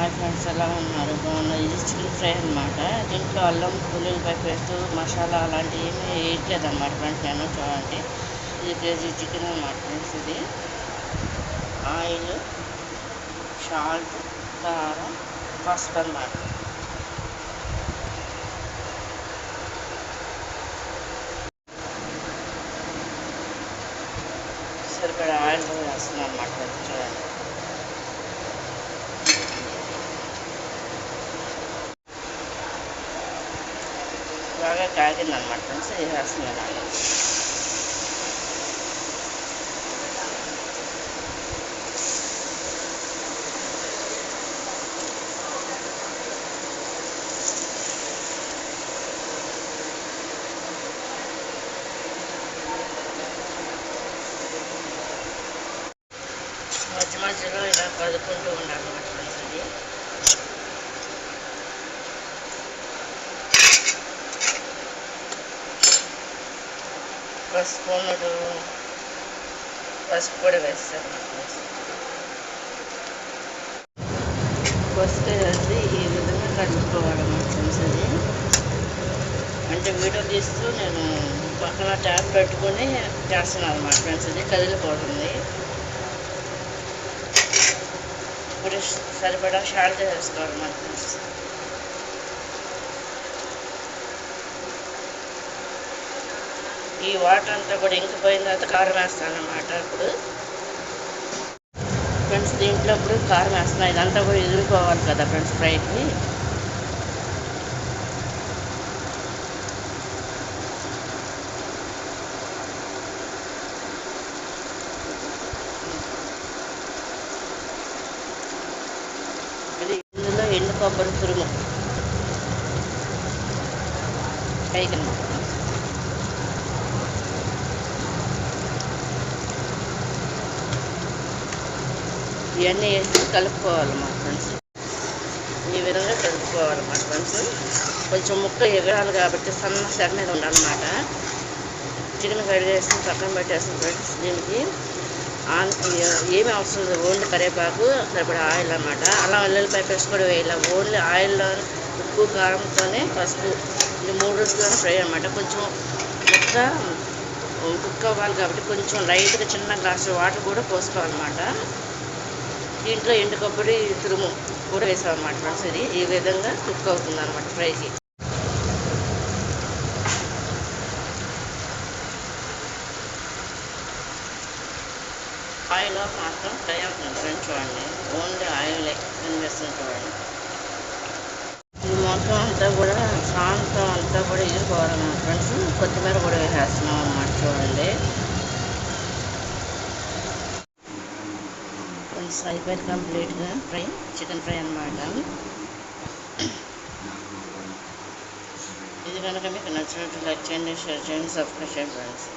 Hi friends, ఎలా ఉన్నారు? బాగున్నారు. ఇది చికెన్ ఫ్రై అనమాట. దీంట్లో అల్లం వెల్లుల్లిపాయ పేస్ట్ మసాలా అలాంటివి ఏమీ వేయట్లేదు అనమాట ఫ్రెండ్స్. నేను చూడండి, ఇది కేజీ చికెన్ అనమాట ఫ్రెండ్స్. ఇది ఆయిల్, సాల్ట్, కారం, పసుపు అనమాట. సరిపడా ఆయిల్ వేస్తున్నాను అనమాట ఫ్రెండ్స్. చూడండి, బాగా కాగిందనమాట ఫ్రెండ్స్. ఇది వేస్తున్నాను. మధ్య మధ్యలో ఇలా కదుపుకుంటూ ఉండాలి అన్నమాట ఫ్రెండ్స్. ఇది పసుపు కూడా వేస్తాను ఫ్రెండ్స్. పసుపు వేసి ఈ విధంగా కలుపుకోవాలన్నమాట ఫ్రెండ్స్. అది అంటే వీడియో తీస్తూ నేను పక్కన ట్యాప్ పెట్టుకొని చేస్తున్నాను అన్నమాట ఫ్రెండ్స్. ఇది కదిలిపోతుంది. ఇప్పుడు సరిపడా సాల్ట్ వేసుకోవాలన్నమాట ఫ్రెండ్స్. ఈ వాటర్ అంతా కూడా ఇంకిపోయిన తర్వాత కారం వేస్తాను అన్నమాట. ఇప్పుడు ఫ్రెండ్స్, దీంట్లో ఇప్పుడు కారం వేస్తున్నా. ఇదంతా కూడా ఎదిరిపోవాలి కదా ఫ్రెండ్స్ ఫ్రైకి. ఇందులో ఎండు కొబ్బరి తురుము పైకి ఇవన్నీ వేసి కలుపుకోవాలన్నమాట ఫ్రెండ్స్. ఈ విధంగా కలుపుకోవాలన్నమాట ఫ్రెండ్స్. కొంచెం ముక్క ఎగరాలి కాబట్టి సన్న సెగ మీద ఉండాలన్నమాట. చికెన్ ఫ్రై చేసి పక్కన పెట్టేసిన ఫ్రెండ్స్. దీనికి ఏమీ అవసరం లేదు, ఓన్లీ కరివేపాకు, సరిపడా ఆయిల్ అన్నమాట. అలా వెల్లుల్లిపాయ పేస్ట్ కూడా వేయాలి. ఓన్లీ ఆయిల్లో ఉప్పు కారంతోనే పసుపు ఇది 3 రోజుల్లోనే ఫ్రై అన్నమాట. కొంచెం ముక్క కుక్ అవ్వాలి కాబట్టి కొంచెం లైట్గా చిన్న గ్లాసు వాటర్ కూడా పోసుకోవాలన్నమాట. దీంట్లో ఎండు కొబ్బరి తురుము కూడా వేసామన్నమాట ఫ్రెండ్స్. ఇది ఈ విధంగా కుక్ అవుతుంది అన్నమాట ఫ్రైకి. ఆయిల్ మాత్రం ఫ్రై అవుతుంది ఫ్రెండ్స్. చూడండి, ఓన్లీ ఆయిల్ కనిపిస్తుంది. చూడండి, ఇది మొత్తం అంతా కూడా సాంతం అంతా కూడా ఎగిరిపోవాలన్నమాట ఫ్రెండ్స్. కొత్తిమీర కూడా వేసేస్తున్నాం అన్నమాట. చూడండి ఫ్రెండ్స్, అయిపోయింది కంప్లీట్గా ఫ్రై, చికెన్ ఫ్రై అన్నమాట. ఇది కనుక మీకు నచ్చినట్టు లైక్ చేయండి, షేర్ చేయండి, సబ్స్క్రైబ్ చేయండి ఫ్రెండ్స్.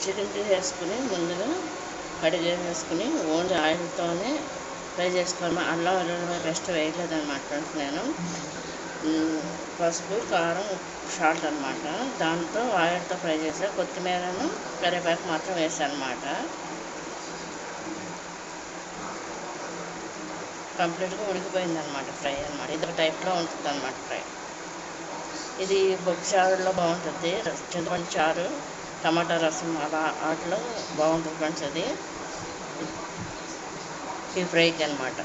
చికెన్ వేసుకుని ముందుగా కడిగేసుకుని ఓన్లీ ఆయిల్తోనే ఫ్రై చేసుకోవాలి. అల్లం వెల్లుల్లిపాయ పేస్ట్ వేయలేదన్నమాట ఫ్రెండ్స్. నేను పసుపు, కారం, సాల్ట్ అనమాట. దాంతో ఆయిల్తో ఫ్రై చేసా. కొత్తిమీరను కరివేపాకు మాత్రం వేసాను అనమాట. కంప్లీట్గా ఉడికిపోయింది అనమాట ఫ్రై అనమాట. ఇది ఒక టైప్లో ఉంటుంది అనమాట ఫ్రై. ఇది పప్పు చారులో బాగుంటుంది. చింతపండు చారు, టమాటా రసం అలా వాటిలో బాగుంటుంది ఫ్రెండ్స్. అది ఈ ఫ్రైకి అనమాట.